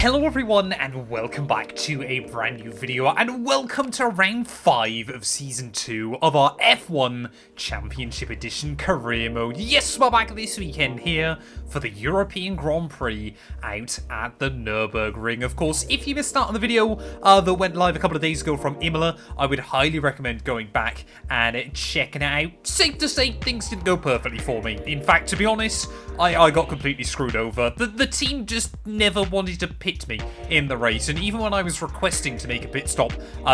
Hello everyone and welcome back to a brand new video and welcome to round 5 of season 2 of our F1 Championship Edition career mode. Yes, we're back this weekend here for the European Grand Prix out at the Nürburgring. Of course, if you missed out on the video that went live a couple of days ago from Imola, I would highly recommend going back and checking it out. Safe to say, things didn't go perfectly for me. In fact, to be honest, I got completely screwed over. The team just never wanted to pit me in the race, and even when I was requesting to make a pit stop,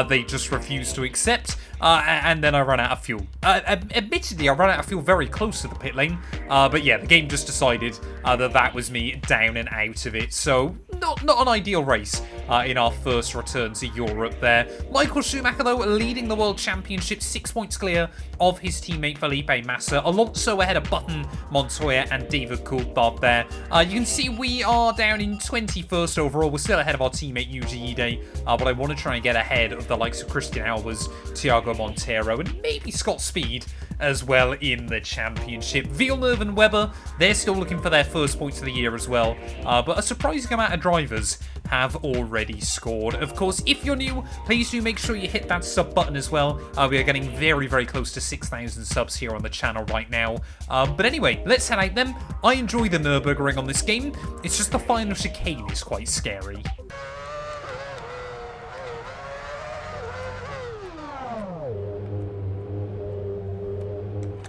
they just refused to accept, and then I ran out of fuel. Admittedly, I ran out of fuel very close to the pit lane, but yeah, the game just decided that was me down and out of it, so not an ideal race in our first return to Europe there. Michael Schumacher, though, leading the World Championship, 6 points clear of his teammate Felipe Massa. Alonso ahead of Button, Montoya, and David Coulthard there. You can see we are down in 21st overall. We're still ahead of our teammate Yuji Ide, but I want to try and get ahead of the likes of Christian Albers, Thiago Montero, and maybe Scott Speed as well in the championship. Villeneuve and Webber, they're still looking for their first points of the year as well, but a surprising amount of drivers have already scored. Of course, if you're new, please do make sure you hit that sub button as well. We are getting very, very close to 6,000 subs here on the channel right now. But anyway, let's head out then. I enjoy the Nürburgring on this game. It's just the final chicane is quite scary.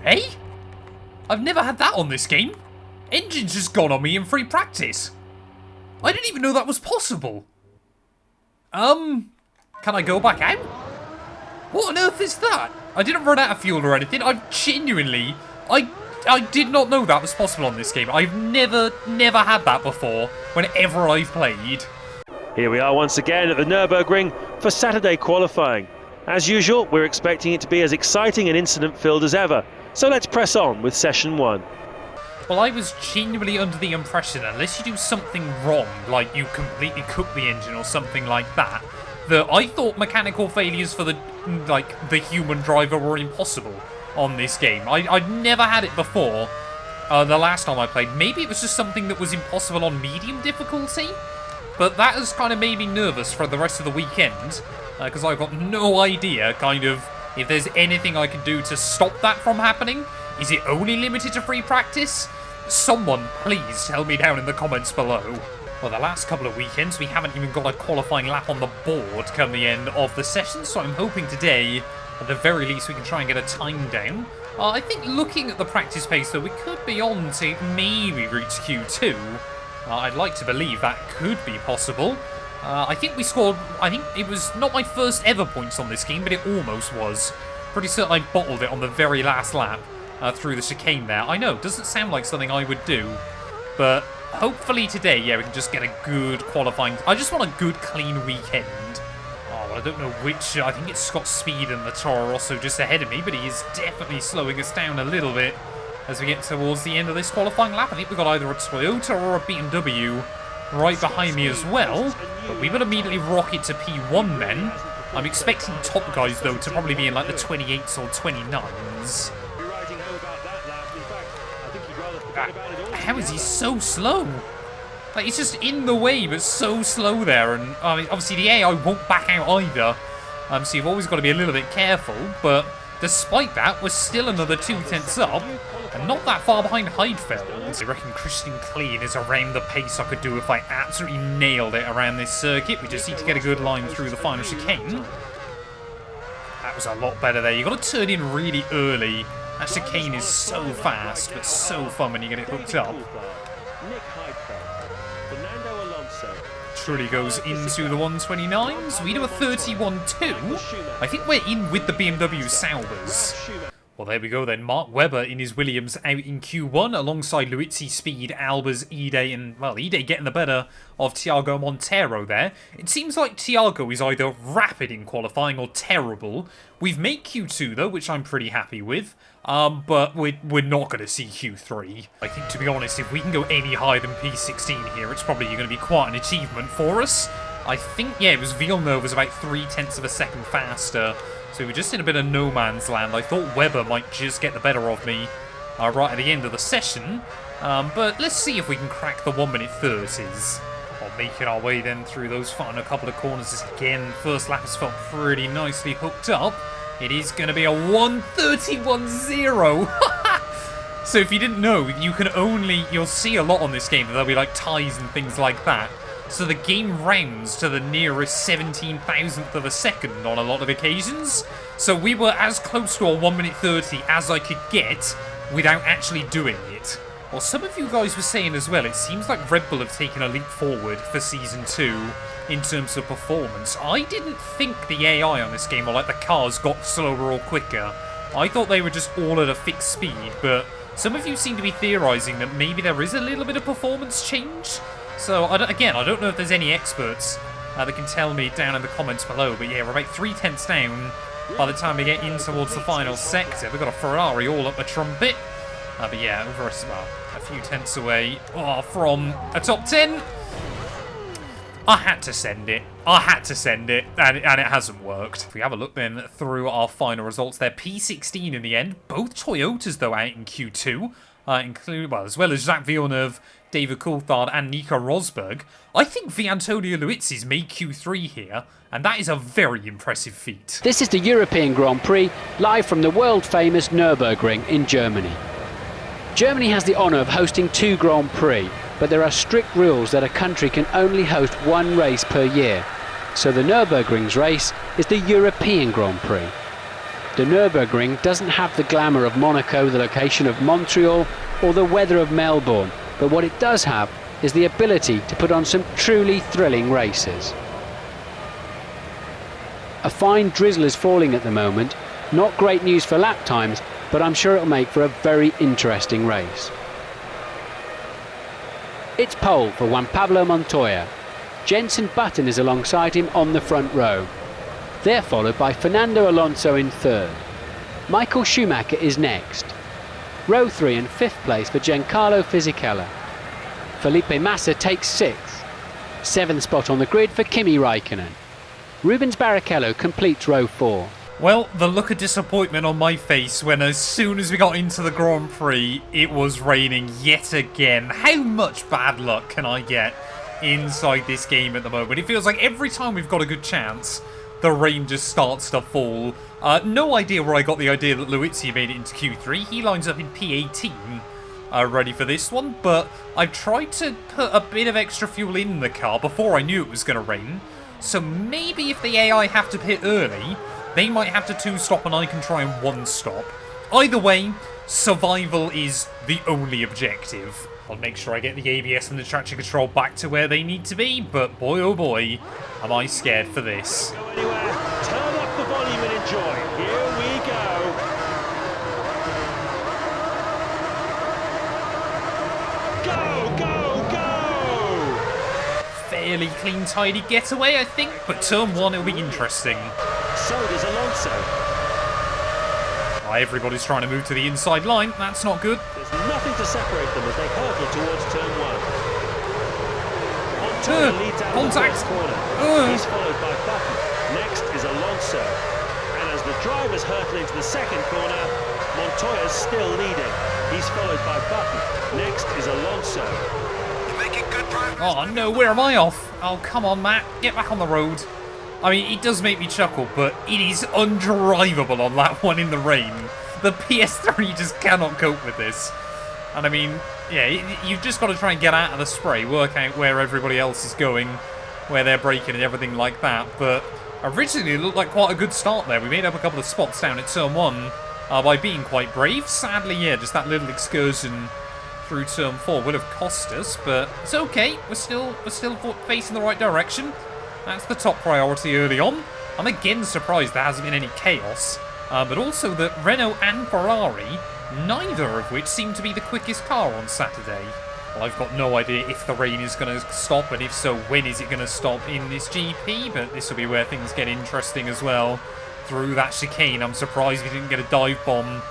Hey? I've never had that on this game. Engine's just gone on me in free practice. I didn't even know that was possible. Can I go back out? What on earth is that? I didn't run out of fuel or anything. I did not know that was possible on this game. I've never had that before whenever I've played. Here we are once again at the Nürburgring for Saturday qualifying. As usual, we're expecting it to be as exciting and incident-filled as ever. So let's press on with session 1. Well, I was genuinely under the impression, unless you do something wrong, like you completely cook the engine or something like that, that I thought mechanical failures for the human driver were impossible on this game. I'd never had it before. The last time I played, maybe it was just something that was impossible on medium difficulty, but that has kind of made me nervous for the rest of the weekend, because I've got no idea, kind of, if there's anything I can do to stop that from happening. Is it only limited to free practice? Someone please tell me down in the comments below. Well, the last couple of weekends we haven't even got a qualifying lap on the board come the end of the session, so I'm hoping today, at the very least, we can try and get a time down. I think looking at the practice pace, though, we could be on to maybe reach Q2. I'd like to believe that could be possible. I think we scored, I think it was not my first ever points on this game, but it almost was. Pretty certain I bottled it on the very last lap. Through the chicane there. I know, doesn't sound like something I would do, but hopefully today, yeah, we can just get a good qualifying. I just want a good, clean weekend. Oh, well, I don't know which. I think it's Scott Speed and the Toro Rosso just ahead of me, but he is definitely slowing us down a little bit as we get towards the end of this qualifying lap. I think we've got either a Toyota or a BMW right behind me as well, but we will immediately rocket to P1 then. I'm expecting top guys, though, to probably be in like the 28s or 29s. How is he so slow? Like, he's just in the way, but so slow there. And I mean, obviously the AI won't back out either. So you've always got to be a little bit careful. But despite that, we're still another 2 tenths up, and not that far behind Heidfeld. I reckon Christian Clean is around the pace I could do if I absolutely nailed it around this circuit. We just need to get a good line through the final chicane. That was a lot better there. You've got to turn in really early. That chicane is so fast, but so fun when you get it hooked up. Truly goes into the 129s. We do a 31.2. I think we're in with the BMW Saubers. Well, there we go then. Mark Webber in his Williams out in Q1 alongside Luizzi, Speed, Albers, Ide, and, well, Ide getting the better of Thiago Montero there. It seems like Thiago is either rapid in qualifying or terrible. We've made Q2 though, which I'm pretty happy with. But we're not going to see Q3. I think, to be honest, if we can go any higher than P16 here, it's probably going to be quite an achievement for us. I think, yeah, it was Villeneuve was about 0.3 of a second faster. So we were just in a bit of no man's land. I thought Webber might just get the better of me right at the end of the session. But let's see if we can crack the 1 minute 30s. making our way then through those final couple of corners again. First lap has felt pretty nicely hooked up. It is going to be a 1:31.0. So if you didn't know, you'll see a lot on this game. There'll be like ties and things like that. So the game rounds to the nearest 17,000th of a second on a lot of occasions. So we were as close to a 1:30 as I could get without actually doing it. Well, some of you guys were saying as well, it seems like Red Bull have taken a leap forward for Season 2 in terms of performance. I didn't think the AI on this game, or like the cars, got slower or quicker. I thought they were just all at a fixed speed, but some of you seem to be theorising that maybe there is a little bit of performance change. So, I don't know if there's any experts that can tell me down in the comments below, but yeah, we're about 3/10 down by the time we get in towards the final sector. We've got a Ferrari all up the trumpet. But yeah, over a few tenths away from a top 10. I had to send it. And it hasn't worked. If we have a look then through our final results, they're P16 in the end. Both Toyotas, though, out in Q2. As well as Jacques Villeneuve, David Coulthard and Nico Rosberg. I think Antonio Luizzi's made Q3 here, and that is a very impressive feat. This is the European Grand Prix, live from the world-famous Nürburgring in Germany. Germany has the honour of hosting 2 Grand Prix, but there are strict rules that a country can only host 1 race per year. So the Nürburgring's race is the European Grand Prix. The Nürburgring doesn't have the glamour of Monaco, the location of Montreal, or the weather of Melbourne, but what it does have is the ability to put on some truly thrilling races. A fine drizzle is falling at the moment, not great news for lap times, but I'm sure it'll make for a very interesting race. It's pole for Juan Pablo Montoya. Jenson Button is alongside him on the front row. They're followed by Fernando Alonso in 3rd. Michael Schumacher is next. Row 3 and 5th place for Giancarlo Fisichella. Felipe Massa takes 6th. 7th spot on the grid for Kimi Raikkonen. Rubens Barrichello completes row 4. Well, the look of disappointment on my face when as soon as we got into the Grand Prix, it was raining yet again. How much bad luck can I get inside this game at the moment? It feels like every time we've got a good chance, the rain just starts to fall. No idea where I got the idea that Luizzi made it into Q3. He lines up in P18, ready for this one, but I've tried to put a bit of extra fuel in the car before I knew it was going to rain. So maybe if the AI have to pit early, they might have to 2-stop and I can try and 1-stop. Either way, survival is the only objective. I'll make sure I get the ABS and the traction control back to where they need to be, but boy oh boy, am I scared for this. Go anywhere. Turn up the volume and enjoy. Here we go. Go, go, go! Fairly clean, tidy getaway, I think, but turn 1 it'll be interesting. So does Alonso. Everybody's trying to move to the inside line. That's not good. There's nothing to separate them as they hurtle towards turn 1. Montoya leads out of the first corner. He's followed by Button. Next is Alonso. And as the drivers hurtle into the second corner, Montoya's still leading. He's followed by Button. Next is Alonso. You're making good progress. Oh no, where am I off? Oh, come on, Matt. Get back on the road. I mean, it does make me chuckle, but it is undrivable on that one in the rain. The PS3 just cannot cope with this. And I mean, yeah, you've just got to try and get out of the spray, work out where everybody else is going, where they're braking and everything like that. But originally it looked like quite a good start there. We made up a couple of spots down at turn 1 by being quite brave. Sadly, yeah, just that little excursion through turn 4 would have cost us, but it's okay. We're still facing the right direction. That's the top priority early on. I'm again surprised there hasn't been any chaos, but also that Renault and Ferrari, neither of which seem to be the quickest car on Saturday. Well, I've got no idea if the rain is going to stop, and if so, when is it going to stop in this GP, but this will be where things get interesting as well. Through that chicane, I'm surprised we didn't get a dive bomb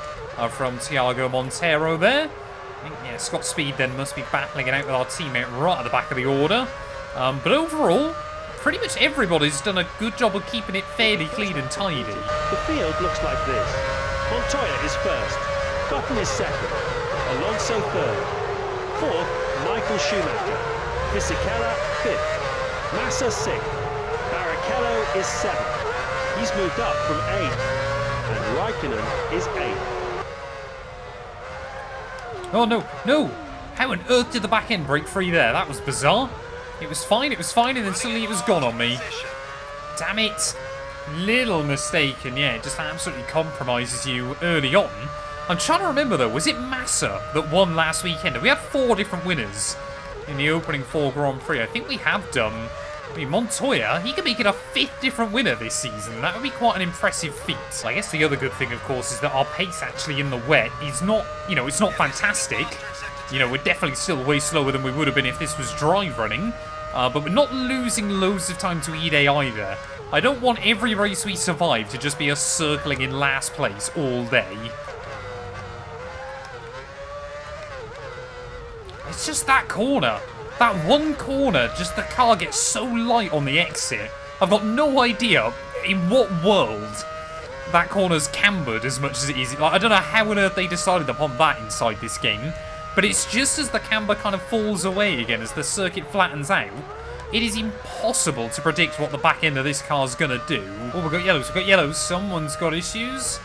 from Thiago Montero there. I think, yeah, Scott Speed then must be battling it out with our teammate right at the back of the order. But overall, pretty much everybody's done a good job of keeping it fairly clean and tidy. The field looks like this. Montoya is first. Button is second. Alonso third. Fourth, Michael Schumacher. Fisichella 5th. Massa 6th. Barrichello is 7th. He's moved up from 8th. And Raikkonen is 8th. Oh, no, no! How on earth did the back end break free there? That was bizarre. It was fine, and then suddenly it was gone on me. Damn it. Little mistake, and yeah, it just absolutely compromises you early on. I'm trying to remember though, was it Massa that won last weekend? We had 4 different winners in the opening 4 Grand Prix. I think we have done. I mean, Montoya, he could make it a 5th different winner this season. That would be quite an impressive feat. I guess the other good thing, of course, is that our pace actually in the wet is not, you know, it's not fantastic. You know, we're definitely still way slower than we would have been if this was dry running. But we're not losing loads of time to E-Day either. I don't want every race we survive to just be us circling in last place all day. It's just that corner. That one corner, just the car gets so light on the exit. I've got no idea in what world that corner's cambered as much as it is. Like, I don't know how on earth they decided upon that inside this game. But it's just as the camber kind of falls away again, as the circuit flattens out, it is impossible to predict what the back end of this car's going to do. Oh, we've got yellows, we've got yellows. Someone's got issues.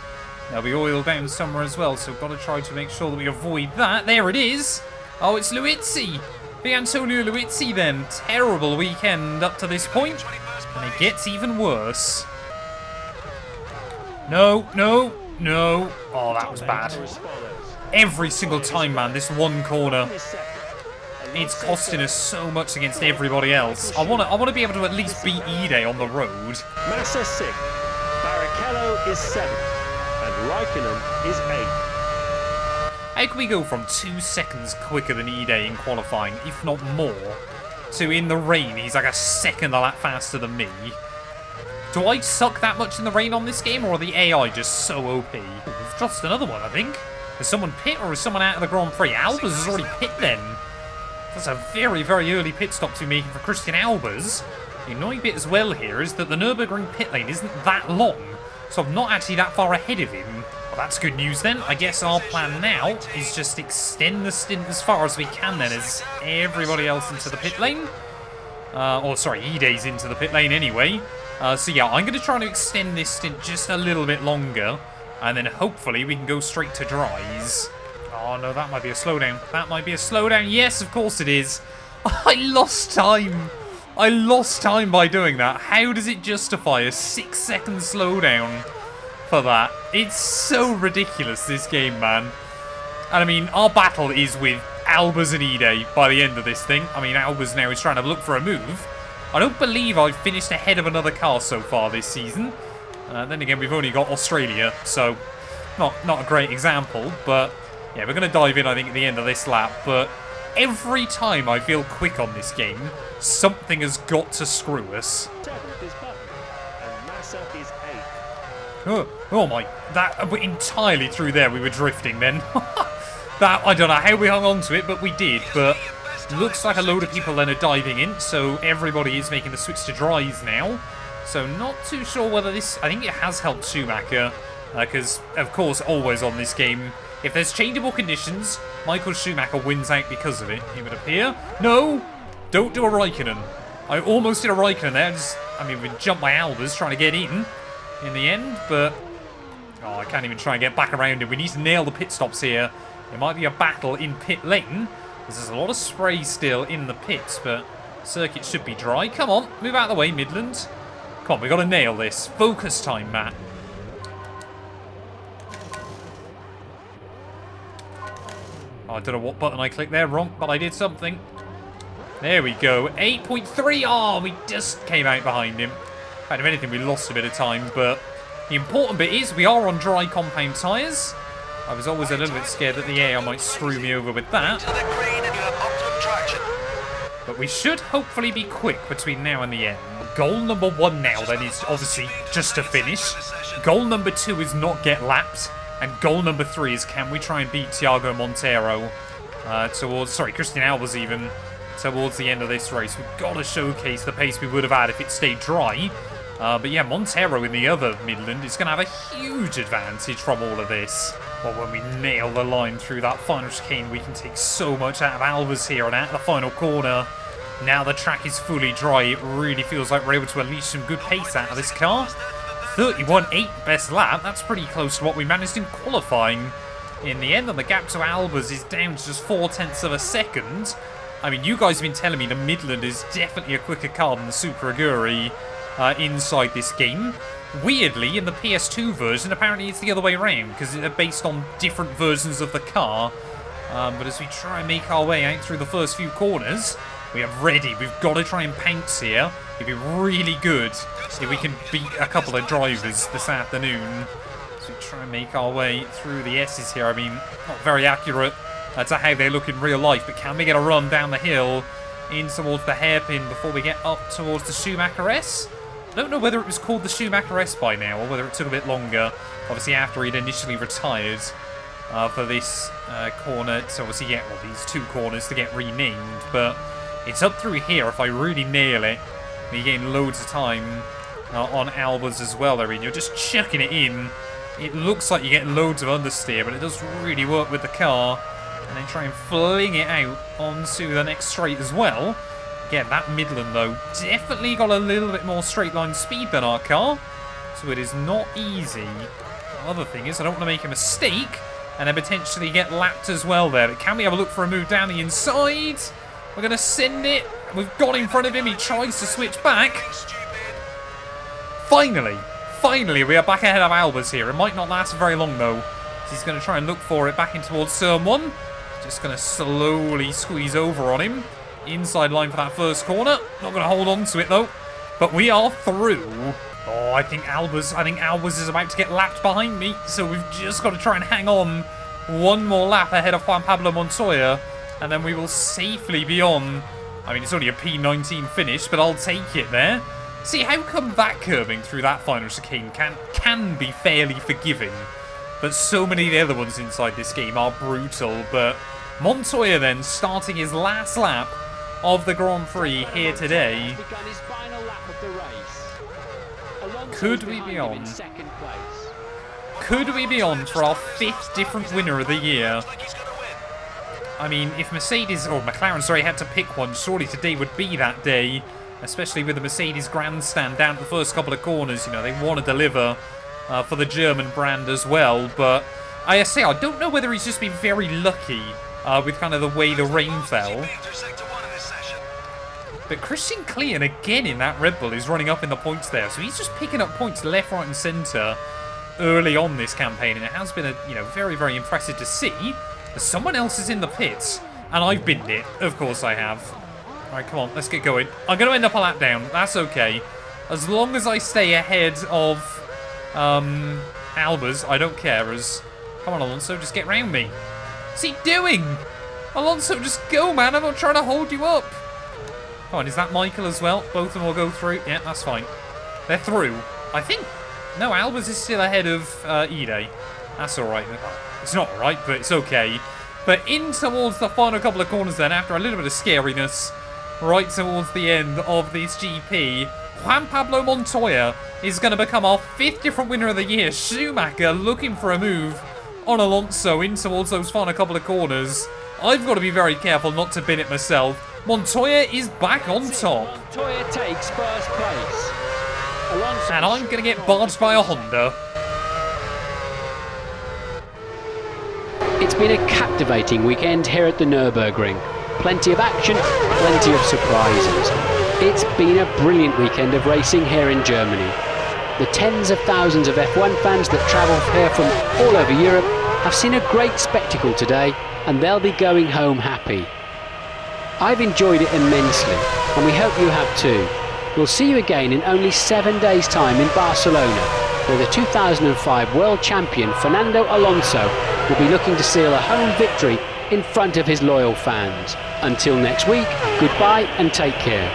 They'll be oiled down somewhere as well, so we've got to try to make sure that we avoid that. There it is. Oh, it's Luizzi. The Antonio Luizzi then. Terrible weekend up to this point, and it gets even worse. No, no, no. Oh, that was bad. Every single time, man, this one corner, it's costing us so much against everybody else. I want to be able to at least beat E-Day on the road. Massa 6th. Barrichello is 7th. And Raikkonen is 8th. How can we go from 2 seconds quicker than E-Day in qualifying, if not more, to in the rain he's like a second a lap faster than me? Do I suck that much in the rain on this game, or are the AI just so OP? Ooh, we've dropped another one, I think. Is someone pit, or is someone out of the Grand Prix? Albers has already pit then. That's a very, very early pit stop to be making for Christian Albers. The annoying bit as well here is that the Nürburgring pit lane isn't that long, so I'm not actually that far ahead of him. Well, that's good news then. I guess our plan now is just extend the stint as far as we can then, as everybody else into the pit lane. Or sorry, E-Day's into the pit lane anyway. So yeah, I'm going to try to extend this stint just a little bit longer, and then hopefully we can go straight to dries. Oh no, that might be a slowdown. That might be a slowdown. Yes, of course it is. I lost time. I lost time by doing that. How does it justify a 6-second slowdown for that? It's so ridiculous, this game, man. And I mean, our battle is with Albers and E-Day by the end of this thing. I mean, Albers now is trying to look for a move. I don't believe I've finished ahead of another car so far this season. Then again, we've only got Australia, so not a great example. But yeah, we're going to dive in, I think, at the end of this lap. But every time I feel quick on this game, something has got to screw us. 7th is Button, and Massa is 8th. Oh my, that entirely through there we were drifting then. That, I don't know how we hung on to it, but we did. But looks like a load of people then are diving in, so everybody is making the switch to dries now. So not too sure whether this, I think it has helped Schumacher, because of course always on this game, if there's changeable conditions, Michael Schumacher wins out because of it, it would appear. No! Don't do a Raikkonen. I almost did a Raikkonen there. I mean, we jumped my Albers trying to get in the end, but oh, I can't even try and get back around it. We need to nail the pit stops here. It might be a battle in pit lane. There's a lot of spray still in the pits, but circuit should be dry. Come on, move out of the way, Midland. Come on, we've got to nail this. Focus time, Matt. Oh, I don't know what button I clicked there, wrong, but I did something. There we go, 8.3. Oh, we just came out behind him. In fact, if anything, we lost a bit of time, but the important bit is we are on dry compound tyres. I was always a little bit scared that the AI might screw me over with that. But we should hopefully be quick between now and the end. Goal number 1 now then is obviously just to finish. Goal number 2 is not get lapped. And goal number 3 is can we try and beat Thiago Monteiro Christian Albers even, towards the end of this race. We've got to showcase the pace we would have had if it stayed dry. But yeah, Monteiro in the other Midland is going to have a huge advantage from all of this. Well, when we nail the line through that final chicane, we can take so much out of Albers here and out of the final corner. Now the track is fully dry, it really feels like we're able to unleash some good pace out of this car. 31.8 best lap, that's pretty close to what we managed in qualifying in the end. And the gap to Albers is down to just 0.4 of a second. I mean, you guys have been telling me the Midland is definitely a quicker car than the Super Aguri inside this game. Weirdly, in the PS2 version, apparently it's the other way around, because they're based on different versions of the car. But as we try and make our way out through the first few corners, we are ready. We've got to try and pounce here. It'd be really good if we can beat a couple of drivers this afternoon. So we try and make our way through the S's here. I mean, not very accurate to how they look in real life, but can we get a run down the hill in towards the hairpin before we get up towards the Schumacher S? I don't know whether it was called the Schumacher S by now, or whether it took a bit longer, obviously after he'd initially retired for this corner to obviously get, well, these two corners to get renamed, but it's up through here. If I really nail it, we gain loads of time on Albers as well. I mean, you're just chucking it in. It looks like you get loads of understeer, but it does really work with the car. And then try and fling it out onto the next straight as well. Again, that Midland, though, definitely got a little bit more straight line speed than our car. So it is not easy. The other thing is, I don't want to make a mistake and then potentially get lapped as well there. But can we have a look for a move down the inside? We're going to send it. We've got in front of him. He tries to switch back. Finally, we are back ahead of Albers here. It might not last very long, though. He's going to try and look for it back in towards turn 1. Just going to slowly squeeze over on him. Inside line for that first corner. Not going to hold on to it, though. But we are through. Oh, I think Albers is about to get lapped behind me. So we've just got to try and hang on one more lap ahead of Juan Pablo Montoya. And then we will safely be on. I mean, it's only a P19 finish, but I'll take it there. See, how come that curving through that final chicane can be fairly forgiving? But so many of the other ones inside this game are brutal. But Montoya then starting his last lap of the Grand Prix here today. Could we be on? Could we be on for our 5th different winner of the year? I mean, if Mercedes, or McLaren, sorry, had to pick one, surely today would be that day. Especially with the Mercedes grandstand down at the first couple of corners. You know, they want to deliver for the German brand as well. But I say, I don't know whether he's just been very lucky with kind of the way the rain fell. But Christian Klein, again in that Red Bull, is running up in the points there. So he's just picking up points left, right and centre early on this campaign. And it has been, very, very impressive to see. But someone else is in the pits. And I've binned it. Of course I have. All right, come on, let's get going. I'm going to end up a lap down. That's okay. As long as I stay ahead of Albers, I don't care. Come on, Alonso, just get round me. What's he doing? Alonso, just go, man. I'm not trying to hold you up. Come on, is that Michael as well? Both of them will go through. Yeah, that's fine. They're through. I think... No, Albers is still ahead of Ide. That's all right. It's not all right, but it's okay. But in towards the final couple of corners then, after a little bit of scariness, right towards the end of this GP, Juan Pablo Montoya is going to become our 5th different winner of the year. Schumacher looking for a move on Alonso in towards those final couple of corners. I've got to be very careful not to bin it myself. Montoya is back on top. Montoya takes first place. Alonso, and I'm going to get barged by a Honda. It's been a captivating weekend here at the Nürburgring. Plenty of action, plenty of surprises. It's been a brilliant weekend of racing here in Germany. The tens of thousands of F1 fans that travel here from all over Europe have seen a great spectacle today, and they'll be going home happy. I've enjoyed it immensely, and we hope you have too. We'll see you again in only 7 days' time in Barcelona, where the 2005 world champion Fernando Alonso will be looking to seal a home victory in front of his loyal fans. Until next week, goodbye and take care.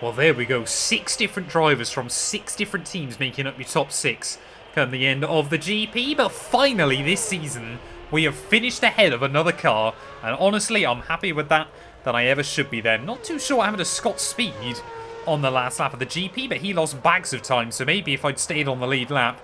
Well, there we go. 6 different drivers from 6 different teams making up your top 6 come the end of the GP. But finally, this season, we have finished ahead of another car. And honestly, I'm happy with that than I ever should be there. Not too sure what happened to Scott's speed on the last lap of the GP, but he lost bags of time. So maybe if I'd stayed on the lead lap,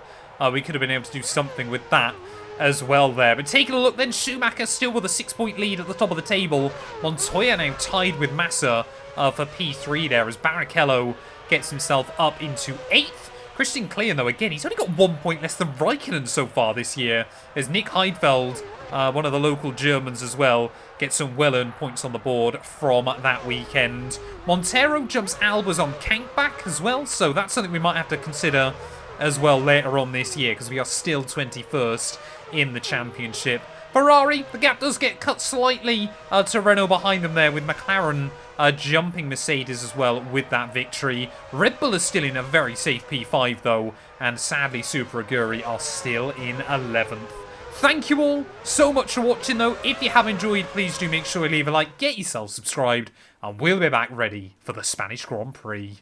we could have been able to do something with that as well there. But taking a look then, Schumacher still with a 6-point lead at the top of the table. Montoya now tied with Massa for P3 there as Barrichello gets himself up into 8th. Christian Klein, though, again, he's only got 1 point less than Raikkonen so far this year, as Nick Heidfeld, one of the local Germans as well, gets some well-earned points on the board from that weekend. Montero jumps Albers on Kankbach as well, so that's something we might have to consider as well later on this year, because we are still 21st in the championship. Ferrari, the gap does get cut slightly to Renault behind them there, with McLaren jumping Mercedes as well with that victory. Red Bull is still in a very safe P5 though, and sadly Super Aguri are still in 11th. Thank you all so much for watching though. If you have enjoyed, please do make sure you leave a like, get yourself subscribed, and we'll be back ready for the Spanish Grand Prix.